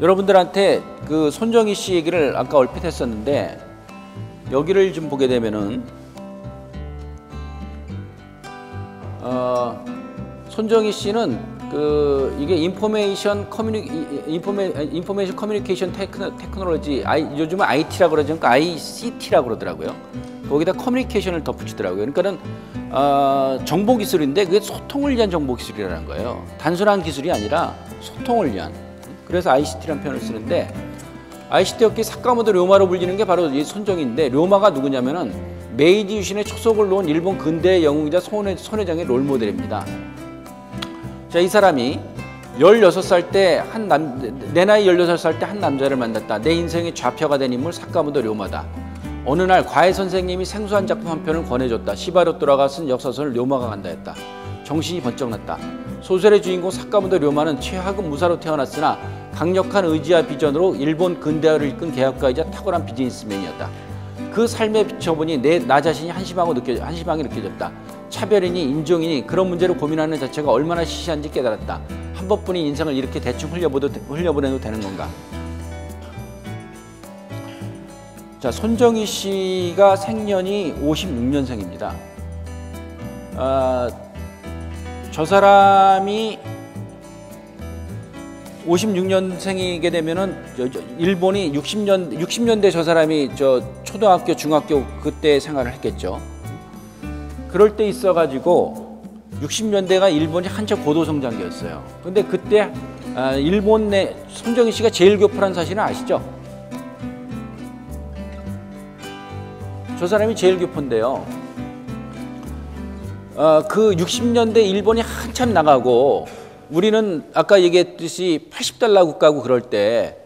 여러분들한테 그 손정희 씨 얘기를 아까 얼핏 했었는데 여기를 좀 보게 되면은 손정희 씨는 이게 인포메이션 커뮤니케이션 테크놀로지, 요즘은 IT라고 그러죠. 그러니까 ICT라고 그러더라고요. 거기다 커뮤니케이션을 덧붙이더라고요. 그러니까는 정보 기술인데 그게 소통을 위한 정보 기술이라는 거예요. 단순한 기술이 아니라 소통을 위한. 그래서 ICT라는 표현을 쓰는데, ICT 업계 사카모토 료마로 불리는 게 바로 이 손정희인데, 료마가 누구냐면은 메이지 유신의 초석을 놓은 일본 근대 영웅이자 손회장의 롤모델입니다. 자, 이 사람이 16살 때 내 나이 16살 때 한 남자를 만났다. 내 인생의 좌표가 된 인물 사카모토 료마다. 어느 날 과외 선생님이 생소한 작품 한 편을 권해줬다. 시바로 돌아가 쓴 역사서를 료마가 간다 했다. 정신이 번쩍 났다. 소설의 주인공 사카모토 료마는 최하급 무사로 태어났으나 강력한 의지와 비전으로 일본 근대화를 이끈 개혁가이자 탁월한 비즈니스맨이었다. 그 삶에 비춰보니 나 자신이 한심하게 느껴졌다. 차별이니 인종이니 그런 문제를 고민하는 자체가 얼마나 시시한지 깨달았다. 한 번뿐인 인생을 이렇게 대충 흘려보내도 되는 건가? 자, 손정희 씨가 생년이 56년생입니다. 저 사람이 56년생이게 되면은 일본이 60년대 저 사람이 초등학교, 중학교 그때 생활을 했겠죠. 그럴 때 있어가지고 60년대가 일본이 한참 고도성장기였어요. 근데 그때 일본 내 손정희 씨가 제일 교포란 사실은 아시죠? 저 사람이 제일 교포인데요. 그 60년대 일본이 한참 나가고 우리는 아까 얘기했듯이 80달러 국가고 그럴 때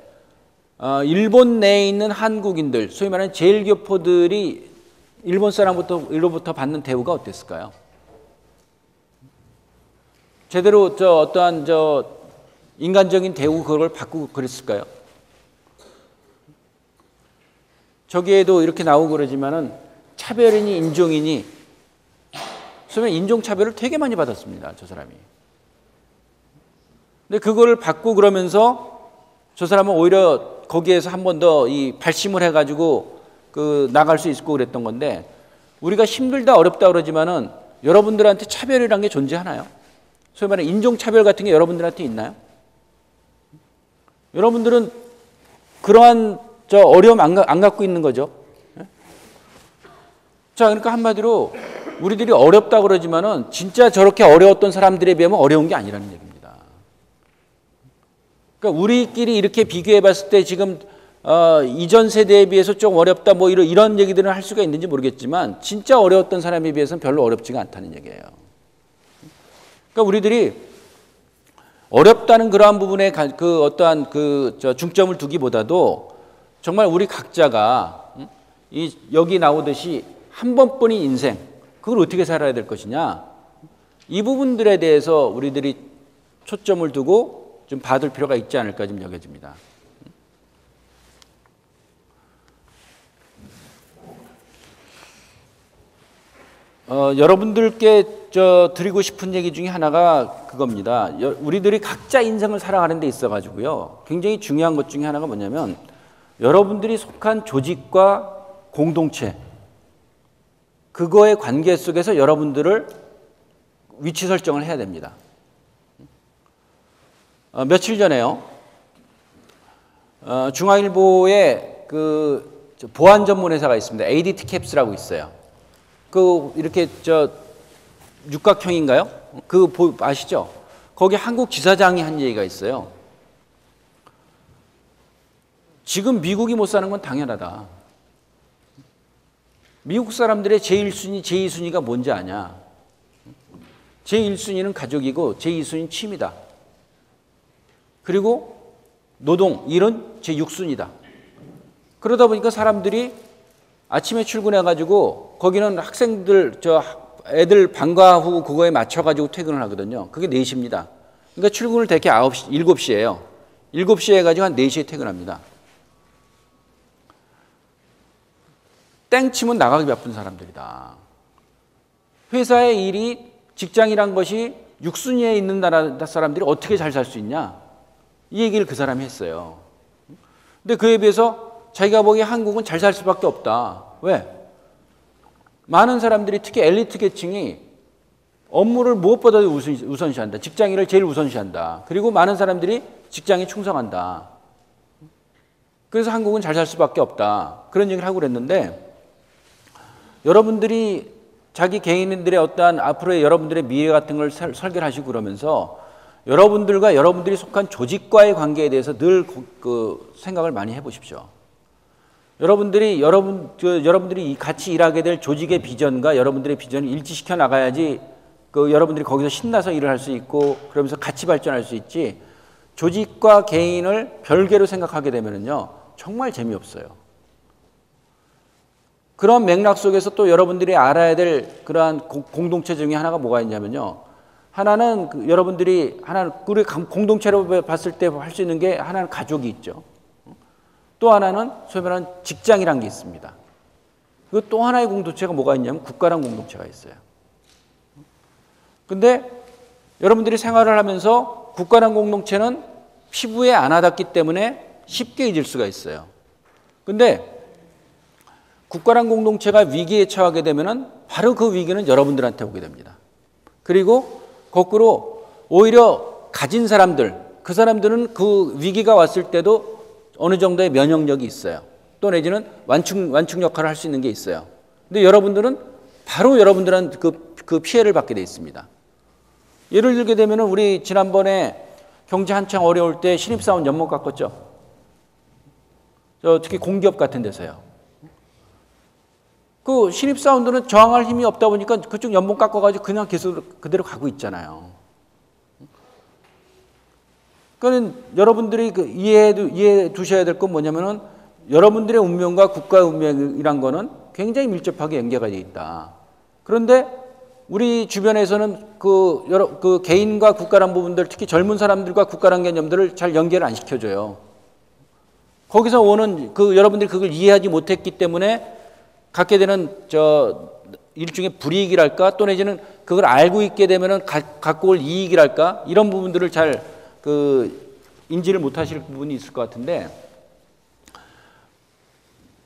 일본 내에 있는 한국인들, 소위 말하는 제일 교포들이 일본 사람으로부터 받는 대우가 어땠을까요? 제대로 어떠한 인간적인 대우 그걸 받고 그랬을까요? 저기에도 이렇게 나오고 그러지만은 차별이니 인종이니, 소위 말하는 인종차별을 되게 많이 받았습니다, 저 사람이. 근데 그거를 받고 그러면서 저 사람은 오히려 거기에서 한 번 더 발심을 해가지고 나갈 수 있고 그랬던 건데, 우리가 힘들다 어렵다 그러지만은 여러분들한테 차별이란 게 존재하나요? 소위 말하는 인종차별 같은 게 여러분들한테 있나요? 여러분들은 그러한 어려움 안 갖고 있는 거죠. 자, 그러니까 한마디로 우리들이 어렵다 그러지만은 진짜 저렇게 어려웠던 사람들에 비하면 어려운 게 아니라는 얘기입니다. 그러니까 우리끼리 이렇게 비교해 봤을 때 지금 이전 세대에 비해서 좀 어렵다 뭐 이런 얘기들은 할 수가 있는지 모르겠지만 진짜 어려웠던 사람에 비해서는 별로 어렵지가 않다는 얘기예요. 그러니까 우리들이 어렵다는 그러한 부분에 어떠한 중점을 두기보다도 정말 우리 각자가 여기 나오듯이 한 번뿐인 인생, 그걸 어떻게 살아야 될 것이냐, 이 부분들에 대해서 우리들이 초점을 두고 좀 봐둘 필요가 있지 않을까 좀 여겨집니다. 여러분들께 드리고 싶은 얘기 중에 하나가 그겁니다. 우리들이 각자 인생을 살아가는 데 있어가지고요, 굉장히 중요한 것 중에 하나가 뭐냐면 여러분들이 속한 조직과 공동체, 그거의 관계 속에서 여러분들을 위치 설정을 해야 됩니다. 며칠 전에요, 중앙일보에 보안 전문 회사가 있습니다. ADT 캡스라고 있어요. 이렇게 육각형인가요? 아시죠? 거기 한국 지사장이 한 얘기가 있어요. 지금 미국이 못 사는 건 당연하다. 미국 사람들의 제1순위, 제2순위가 뭔지 아냐? 제1순위는 가족이고 제2순위는 취미다. 그리고 노동, 일은 제6순위다. 그러다 보니까 사람들이 아침에 출근해가지고 거기는 학생들, 애들 방과 후 그거에 맞춰가지고 퇴근을 하거든요. 그게 4시입니다. 그러니까 출근을 대개 7시예요. 7시에 해가지고 한 4시에 퇴근합니다. 땡치면 나가기 바쁜 사람들이다. 회사의 일이, 직장이란 것이 6순위에 있는 나라 사람들이 어떻게 잘 살 수 있냐? 이 얘기를 그 사람이 했어요. 근데 그에 비해서 자기가 보기에 한국은 잘 살 수밖에 없다. 왜? 많은 사람들이 특히 엘리트 계층이 업무를 무엇보다도 우선시한다. 직장인을 제일 우선시한다. 그리고 많은 사람들이 직장에 충성한다. 그래서 한국은 잘 살 수밖에 없다. 그런 얘기를 하고 그랬는데 여러분들이 자기 개인들의 어떠한 앞으로의 여러분들의 미래 같은 걸 설계를 하시고 그러면서 여러분들과 여러분들이 속한 조직과의 관계에 대해서 늘 그 생각을 많이 해보십시오. 여러분들이 같이 일하게 될 조직의 비전과 여러분들의 비전을 일치시켜 나가야지 여러분들이 거기서 신나서 일을 할 수 있고 그러면서 같이 발전할 수 있지. 조직과 개인을 별개로 생각하게 되면은요 정말 재미없어요. 그런 맥락 속에서 또 여러분들이 알아야 될 그러한 공동체 중에 하나가 뭐가 있냐면요. 하나는 우리 공동체로 봤을 때 할 수 있는 게 하나는 가족이 있죠. 또 하나는 소위 말하는 직장이란 게 있습니다. 그리고 또 하나의 공동체가 뭐가 있냐면 국가란 공동체가 있어요. 근데 여러분들이 생활을 하면서 국가란 공동체는 피부에 안 와닿기 때문에 쉽게 잊을 수가 있어요. 근데 국가란 공동체가 위기에 처하게 되면은 바로 그 위기는 여러분들한테 오게 됩니다. 그리고 거꾸로 오히려 가진 사람들, 그 사람들은 그 위기가 왔을 때도 어느 정도의 면역력이 있어요. 또 내지는 완충 역할을 할 수 있는 게 있어요. 근데 여러분들은 바로 여러분들은 그 피해를 받게 돼 있습니다. 예를 들게 되면은 우리 지난번에 경제 한창 어려울 때 신입사원 연봉 깎았죠. 특히 공기업 같은 데서요. 그 신입사원들은 저항할 힘이 없다 보니까 그쪽 연봉 깎아가지고 그냥 계속 그대로 가고 있잖아요. 그러니까 여러분들이 이해해 두셔야 될 건 뭐냐면은 여러분들의 운명과 국가의 운명이란 거는 굉장히 밀접하게 연계가 되어 있다. 그런데 우리 주변에서는 그 개인과 국가란 부분들, 특히 젊은 사람들과 국가란 개념들을 잘 연계를 안 시켜줘요. 거기서 오는 여러분들이 그걸 이해하지 못했기 때문에 갖게 되는 일종의 불이익이랄까 또 내지는 그걸 알고 있게 되면은 갖고 올 이익이랄까 이런 부분들을 잘 인지를 못하실 부분이 있을 것 같은데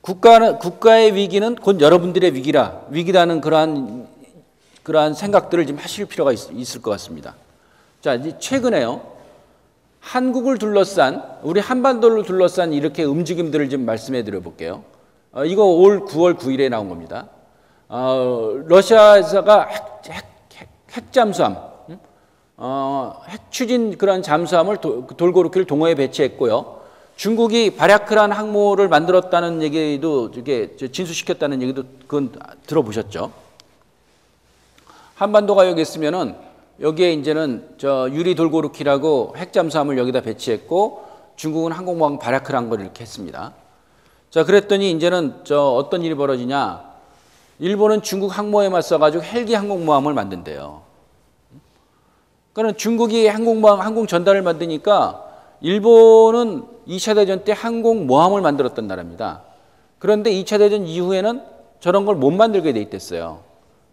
국가의 위기는 곧 여러분들의 위기라는 그러한 생각들을 좀 하실 필요가 있을 것 같습니다. 자, 이제 최근에요. 한국을 둘러싼 우리 한반도를 둘러싼 이렇게 움직임들을 좀 말씀해 드려 볼게요. 이거 올 9월 9일에 나온 겁니다. 러시아가 핵 잠수함, 핵 추진 그런 잠수함을 돌고루키를 동호에 배치했고요. 중국이 바랴크란 항모를 만들었다는 얘기도 이게 진수시켰다는 얘기도 그건 들어보셨죠? 한반도가 여기 있으면은 여기에 이제는 유리 돌고루키라고 핵 잠수함을 여기다 배치했고 중국은 항공모함 바랴크란 걸 이렇게 했습니다. 자, 그랬더니 이제는 어떤 일이 벌어지냐? 일본은 중국 항모에 맞서가지고 헬기 항공모함을 만든대요. 그러니까 중국이 항공 전단을 만드니까 일본은 2차 대전 때 항공모함을 만들었던 나라입니다. 그런데 2차 대전 이후에는 저런 걸 못 만들게 돼 있댔어요.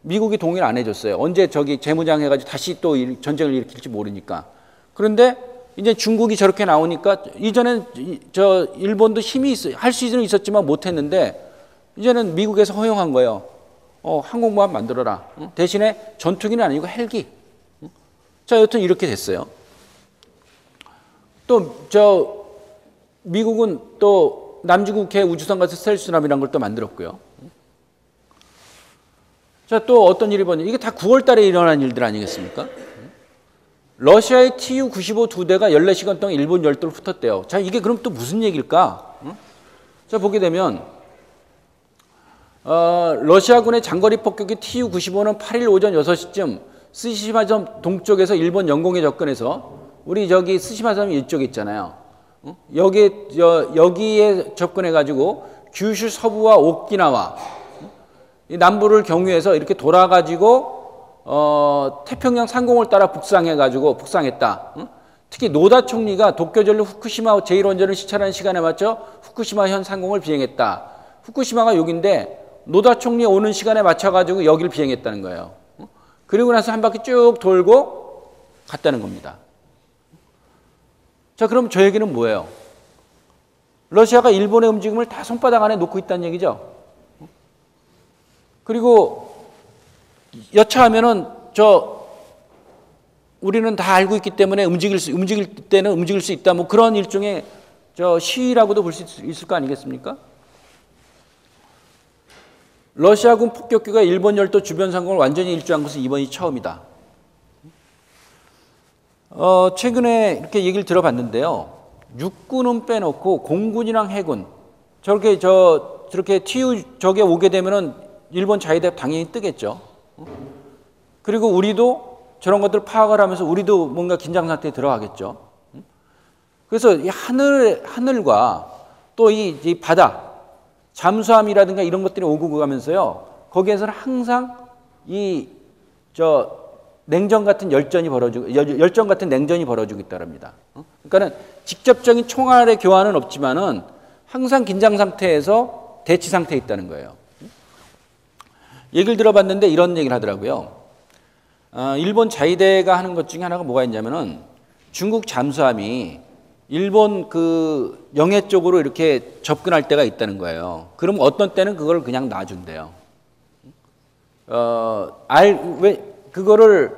미국이 동의를 안 해줬어요. 언제 재무장해가지고 다시 또 전쟁을 일으킬지 모르니까. 그런데 이제 중국이 저렇게 나오니까 이전엔 일본도 힘이 할 수는 있었지만 못했는데 이제는 미국에서 허용한 거예요. 항공모함 만들어라. 대신에 전투기는 아니고 헬기. 자, 여튼 이렇게 됐어요. 또 미국은 또 남중국해 우주선 같은 스텔스함이라는 걸 또 만들었고요. 자, 또 어떤 일이 벌어지냐. 이게 다 9월 달에 일어난 일들 아니겠습니까? 러시아의 Tu-95 두 대가 14시간 동안 일본 열도를 훑었대요. 자, 이게 그럼 또 무슨 얘기일까? 자, 보게 되면 러시아군의 장거리 폭격기 Tu-95는 8일 오전 6시쯤 스시마섬 동쪽에서 일본 영공에 접근해서 우리 스시마섬이 이쪽에 있잖아요. 여기에 접근해가지고 규슈 서부와 오키나와 남부를 경유해서 이렇게 돌아가지고 태평양 상공을 따라 북상했다. 특히 노다 총리가 도쿄전력 후쿠시마 제1원전을 시찰하는 시간에 맞춰 후쿠시마현 상공을 비행했다. 후쿠시마가 여기인데 노다 총리 오는 시간에 맞춰가지고 여기를 비행했다는 거예요. 그리고 나서 한 바퀴 쭉 돌고 갔다는 겁니다. 자, 그럼 저 얘기는 뭐예요? 러시아가 일본의 움직임을 다 손바닥 안에 놓고 있다는 얘기죠. 그리고 여차하면은 우리는 다 알고 있기 때문에 움직일 때는 움직일 수 있다. 뭐 그런 일종의 시위라고도 볼 수 있을 거 아니겠습니까? 러시아군 폭격기가 일본 열도 주변 상공을 완전히 일주한 것은 이번이 처음이다. 최근에 이렇게 얘기를 들어봤는데요. 육군은 빼놓고 공군이랑 해군 저렇게 저게 오게 되면은 일본 자위대 당연히 뜨겠죠. 그리고 우리도 저런 것들을 파악을 하면서 우리도 뭔가 긴장 상태에 들어가겠죠. 그래서 이 하늘과 또 이 바다, 잠수함이라든가 이런 것들이 오고 가면서요. 거기에서는 항상 냉전 같은 열전 같은 냉전이 벌어지고 있다랍니다. 그러니까는 직접적인 총알의 교환은 없지만은 항상 긴장 상태에서 대치 상태에 있다는 거예요. 얘기를 들어봤는데 이런 얘기를 하더라고요. 일본 자위대가 하는 것 중에 하나가 뭐가 있냐면은 중국 잠수함이 일본 그 영해 쪽으로 이렇게 접근할 때가 있다는 거예요. 그럼 어떤 때는 그걸 그냥 놔준대요. 그거를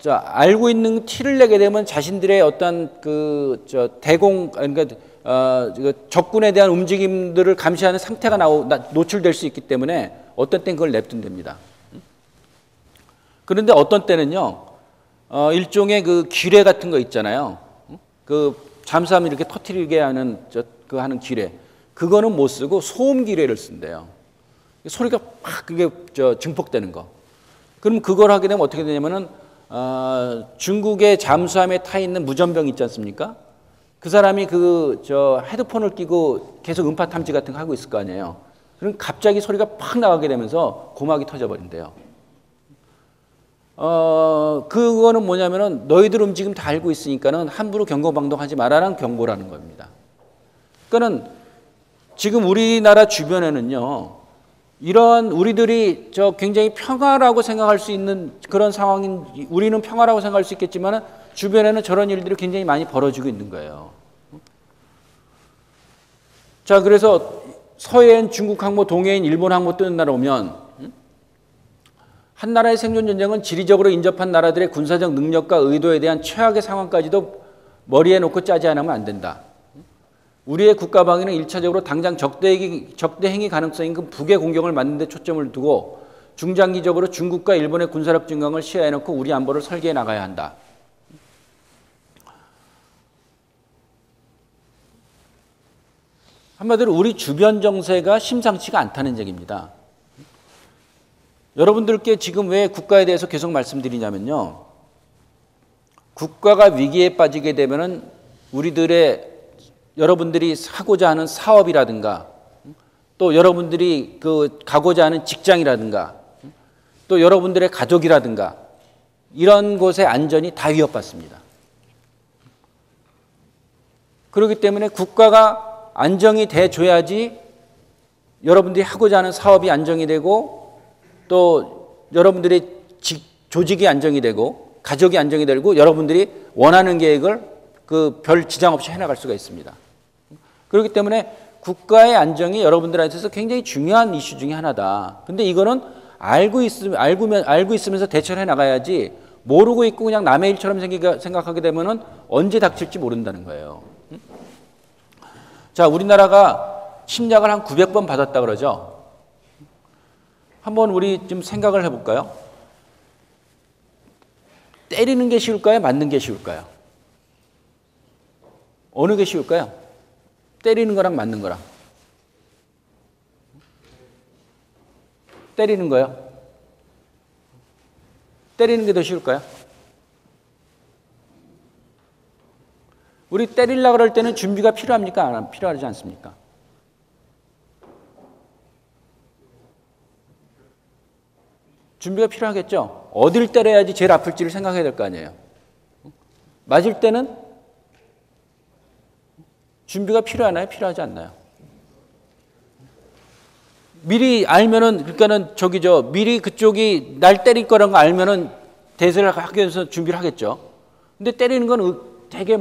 알고 있는 티를 내게 되면 자신들의 어떤 그러니까 적군에 대한 움직임들을 감시하는 상태가 노출될 수 있기 때문에 어떤 때는 그걸 냅둔답니다. 그런데 어떤 때는요, 일종의 그 기뢰 같은 거 있잖아요. 그 잠수함을 이렇게 터뜨리게 하는 하는 기뢰, 그거는 못 쓰고 소음 기뢰를 쓴대요. 소리가 막 그게 증폭되는 거. 그럼 그걸 하게 되면 어떻게 되냐면은 중국의 잠수함에 타 있는 무전병 있지 않습니까? 그 사람이 헤드폰을 끼고 계속 음파 탐지 같은 거 하고 있을 거 아니에요. 그럼 갑자기 소리가 팍 나가게 되면서 고막이 터져버린대요. 그거는 뭐냐면은 너희들 움직임 다 알고 있으니까는 함부로 경고방동하지 말라는 경고라는 겁니다. 그러니까는 지금 우리나라 주변에는요, 이런 우리들이 굉장히 평화라고 생각할 수 있는 그런 상황인, 우리는 평화라고 생각할 수 있겠지만은 주변에는 저런 일들이 굉장히 많이 벌어지고 있는 거예요. 자, 그래서 서해엔 중국 항모, 동해엔 일본 항모 뜨는 나라 오면 한 나라의 생존 전쟁은 지리적으로 인접한 나라들의 군사적 능력과 의도에 대한 최악의 상황까지도 머리에 놓고 짜지 않으면 안 된다. 우리의 국가방위는 1차적으로 당장 적대 행위 가능성인 그 북의 공격을 막는 데 초점을 두고 중장기적으로 중국과 일본의 군사력 증강을 시야에 놓고 우리 안보를 설계해 나가야 한다. 한마디로 우리 주변 정세가 심상치가 않다는 얘기입니다. 여러분들께 지금 왜 국가에 대해서 계속 말씀드리냐면요. 국가가 위기에 빠지게 되면은 여러분들이 하고자 하는 사업이라든가 또 여러분들이 가고자 하는 직장이라든가 또 여러분들의 가족이라든가 이런 곳의 안전이 다 위협받습니다. 그렇기 때문에 국가가 안정이 돼줘야지 여러분들이 하고자 하는 사업이 안정이 되고 또 여러분들의 조직이 안정이 되고 가족이 안정이 되고 여러분들이 원하는 계획을 별 지장 없이 해나갈 수가 있습니다. 그렇기 때문에 국가의 안정이 여러분들한테서 굉장히 중요한 이슈 중에 하나다. 근데 이거는 알고 있으면서 대처를 해나가야지 모르고 있고 그냥 남의 일처럼 생각하게 되면은 언제 닥칠지 모른다는 거예요. 자, 우리나라가 침략을 한 900번 받았다 그러죠. 한번 우리 좀 생각을 해볼까요? 때리는 게 쉬울까요? 맞는 게 쉬울까요? 어느 게 쉬울까요? 때리는 거랑 맞는 거랑. 때리는 거요? 때리는 게 더 쉬울까요? 우리 때리려고 그럴 때는 준비가 필요합니까? 필요하지 않습니까? 준비가 필요하겠죠? 어딜 때려야지 제일 아플지를 생각해야 될 거 아니에요. 맞을 때는 준비가 필요하나요? 필요하지 않나요? 미리 알면은, 그러니까는 미리 그쪽이 날 때릴 거라는 거 알면은 대세를 하기 위해서 준비를 하겠죠. 근데 때리는 건 되게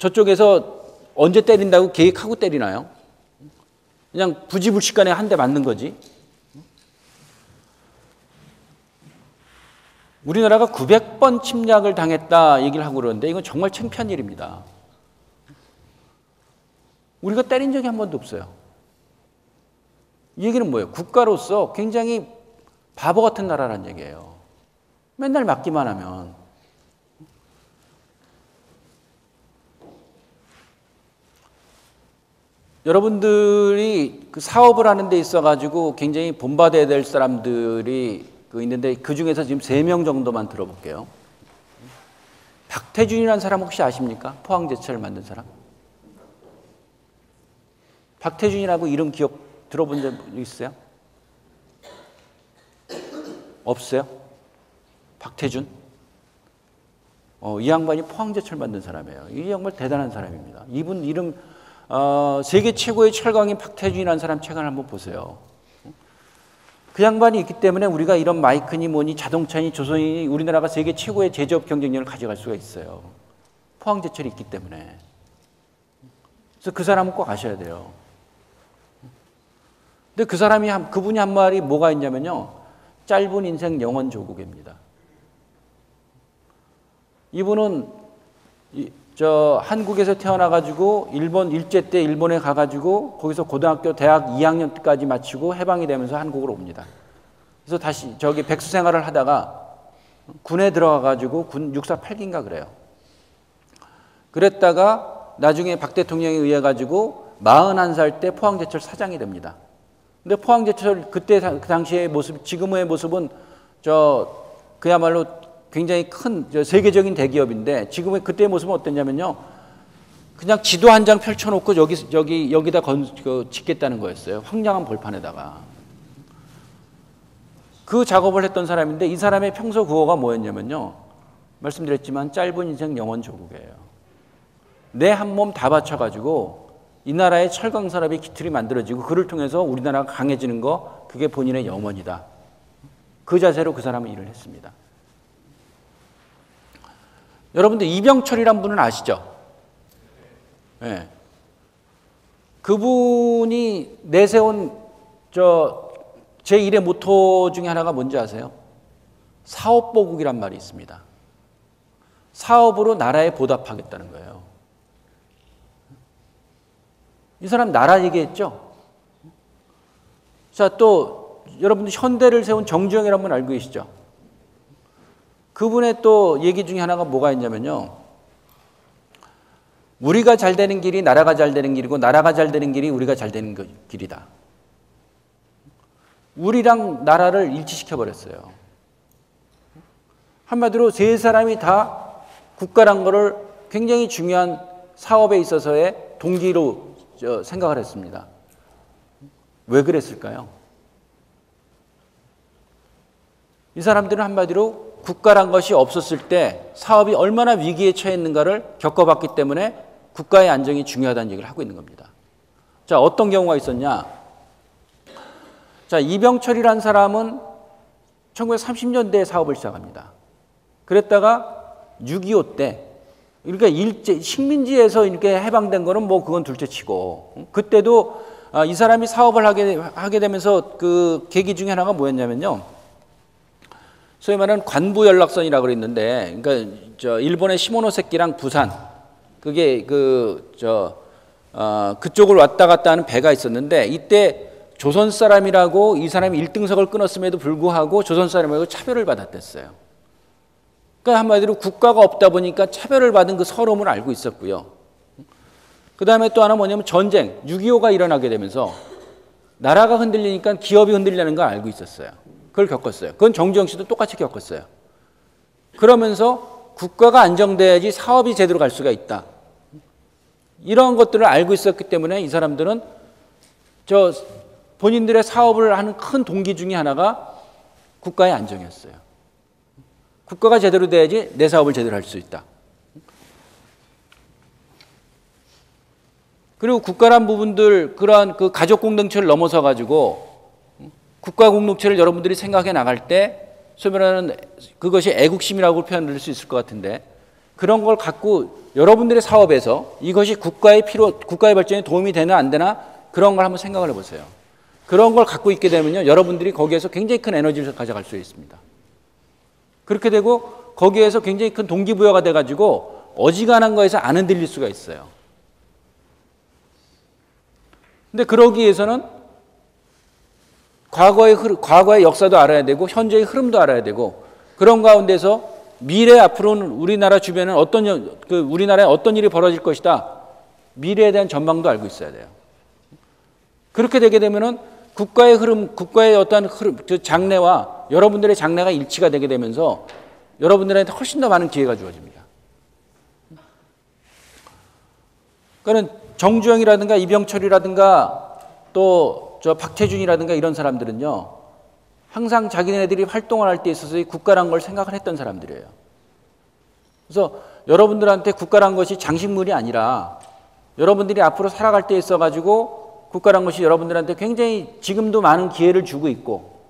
저쪽에서 언제 때린다고 계획하고 때리나요? 그냥 부지불식간에 한 대 맞는 거지. 우리나라가 900번 침략을 당했다 얘기를 하고 그러는데 이건 정말 창피한 일입니다. 우리가 때린 적이 한 번도 없어요. 이 얘기는 뭐예요? 국가로서 굉장히 바보 같은 나라라는 얘기예요. 맨날 맞기만 하면. 여러분들이 그 사업을 하는 데 있어가지고 굉장히 본받아야 될 사람들이 있는데 그 중에서 지금 3명 정도만 들어볼게요. 박태준이라는 사람 혹시 아십니까? 포항제철 만든 사람. 박태준이라고 이름 기억 들어본 적 있어요? 없어요? 박태준? 이 양반이 포항제철 만든 사람이에요. 이 정말 대단한 사람입니다. 이분 이름 세계 최고의 철강인 박태준이라는 사람 책을 한번 보세요. 그 양반이 있기 때문에 우리가 이런 마이크니 뭐니 자동차니 조선이 우리나라가 세계 최고의 제조업 경쟁력을 가져갈 수가 있어요. 포항제철이 있기 때문에. 그래서 그 사람은 꼭 아셔야 돼요. 근데 그분이 한 말이 뭐가 있냐면요. 짧은 인생 영원 조국입니다. 이분은 한국에서 태어나가지고 일본 일제 때 일본에 가가지고 거기서 고등학교 대학 2학년 때까지 마치고 해방이 되면서 한국으로 옵니다. 그래서 다시 백수 생활을 하다가 군에 들어가가지고 군 육사 8기인가 그래요. 그랬다가 나중에 박 대통령에 의해 가지고 41살 때 포항제철 사장이 됩니다. 근데 포항제철 그때 그 당시의 모습, 지금의 모습은 그야말로 굉장히 큰 세계적인 대기업인데 지금의 그때의 모습은 어땠냐면요. 그냥 지도 한 장 펼쳐놓고 여기다 짓겠다는 거였어요. 황량한 벌판에다가. 그 작업을 했던 사람인데 이 사람의 평소 구호가 뭐였냐면요. 말씀드렸지만 짧은 인생 영원 조국이에요. 내 한 몸 다 바쳐가지고 이 나라의 철강 산업의 기틀이 만들어지고 그를 통해서 우리나라가 강해지는 거 그게 본인의 염원이다. 그 자세로 그 사람은 일을 했습니다. 여러분들 이병철이란 분은 아시죠? 네. 그분이 내세운 제1의 모토 중에 하나가 뭔지 아세요? 사업보국이란 말이 있습니다. 사업으로 나라에 보답하겠다는 거예요. 이 사람 나라 얘기했죠? 자, 또 여러분들 현대를 세운 정주영이라는 분 알고 계시죠? 그분의 또 얘기 중에 하나가 뭐가 있냐면요. 우리가 잘 되는 길이 나라가 잘 되는 길이고 나라가 잘 되는 길이 우리가 잘 되는 길이다. 우리랑 나라를 일치시켜버렸어요. 한마디로 세 사람이 다 국가란 거를 굉장히 중요한 사업에 있어서의 동기로 생각을 했습니다. 왜 그랬을까요? 이 사람들은 한마디로 국가란 것이 없었을 때 사업이 얼마나 위기에 처했는가를 겪어봤기 때문에 국가의 안정이 중요하다는 얘기를 하고 있는 겁니다. 자, 어떤 경우가 있었냐? 자, 이병철이라는 사람은 1930년대에 사업을 시작합니다. 그랬다가 6.25 때, 그러니까 식민지에서 이렇게 해방된 거는 뭐 그건 둘째 치고, 그때도 이 사람이 사업을 하게 되면서 그 계기 중에 하나가 뭐였냐면요. 소위 말하는 관부 연락선이라고 그랬는데, 그러니까 일본의 시모노세키랑 부산, 그게 그쪽을 왔다 갔다 하는 배가 있었는데, 이때 조선 사람이라고 이 사람이 1등석을 끊었음에도 불구하고 조선 사람이라고 차별을 받았댔어요. 그러니까 한마디로 국가가 없다 보니까 차별을 받은 그 서러움을 알고 있었고요. 그 다음에 또 하나 뭐냐면 전쟁, 6.25가 일어나게 되면서 나라가 흔들리니까 기업이 흔들리는 걸 알고 있었어요. 그걸 겪었어요. 그건 정주영 씨도 똑같이 겪었어요. 그러면서 국가가 안정돼야지 사업이 제대로 갈 수가 있다. 이런 것들을 알고 있었기 때문에 이 사람들은 본인들의 사업을 하는 큰 동기 중에 하나가 국가의 안정이었어요. 국가가 제대로 돼야지 내 사업을 제대로 할 수 있다. 그리고 국가란 부분들, 그러한 그 가족 공동체를 넘어서 가지고 국가 공동체를 여러분들이 생각해 나갈 때 소위 말하는 그것이 애국심이라고 표현할 수 있을 것 같은데, 그런 걸 갖고 여러분들의 사업에서 이것이 국가의 발전에 도움이 되나 안 되나 그런 걸 한번 생각을 해보세요. 그런 걸 갖고 있게 되면요, 여러분들이 거기에서 굉장히 큰 에너지를 가져갈 수 있습니다. 그렇게 되고 거기에서 굉장히 큰 동기부여가 돼가지고 어지간한 거에서 안 흔들릴 수가 있어요. 근데 그러기 위해서는 과거의 역사도 알아야 되고 현재의 흐름도 알아야 되고 그런 가운데서 미래 앞으로는 우리나라 주변에 우리나라에 어떤 일이 벌어질 것이다. 미래에 대한 전망도 알고 있어야 돼요. 그렇게 되게 되면은 국가의 흐름, 국가의 어떤 흐름, 장래와 여러분들의 장래가 일치가 되게 되면서 여러분들한테 훨씬 더 많은 기회가 주어집니다. 그러니까 정주영이라든가 이병철이라든가 또 저 박태준이라든가 이런 사람들은요, 항상 자기네들이 활동을 할 때 있어서 이 국가란 걸 생각을 했던 사람들이에요. 그래서 여러분들한테 국가란 것이 장식물이 아니라 여러분들이 앞으로 살아갈 때 있어가지고 국가란 것이 여러분들한테 굉장히 지금도 많은 기회를 주고 있고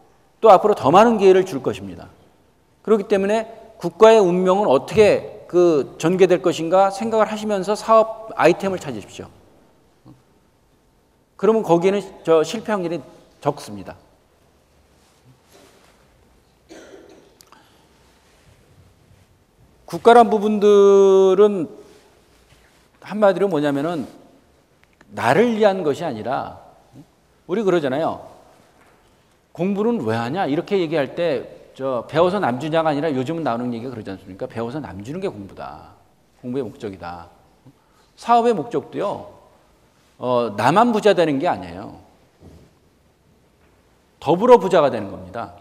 또 앞으로 더 많은 기회를 줄 것입니다. 그렇기 때문에 국가의 운명은 어떻게 전개될 것인가 생각을 하시면서 사업 아이템을 찾으십시오. 그러면 거기에는 실패 확률이 적습니다. 국가란 부분들은 한마디로 뭐냐면은 나를 위한 것이 아니라 우리 그러잖아요. 공부는 왜 하냐? 이렇게 얘기할 때 배워서 남주냐가 아니라 요즘은 나오는 얘기가 그러지 않습니까? 배워서 남주는 게 공부다. 공부의 목적이다. 사업의 목적도요. 나만 부자 되는 게 아니에요. 더불어 부자가 되는 겁니다.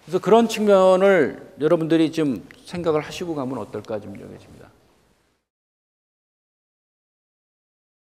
그래서 그런 측면을 여러분들이 좀 생각을 하시고 가면 어떨까 좀 여겨집니다.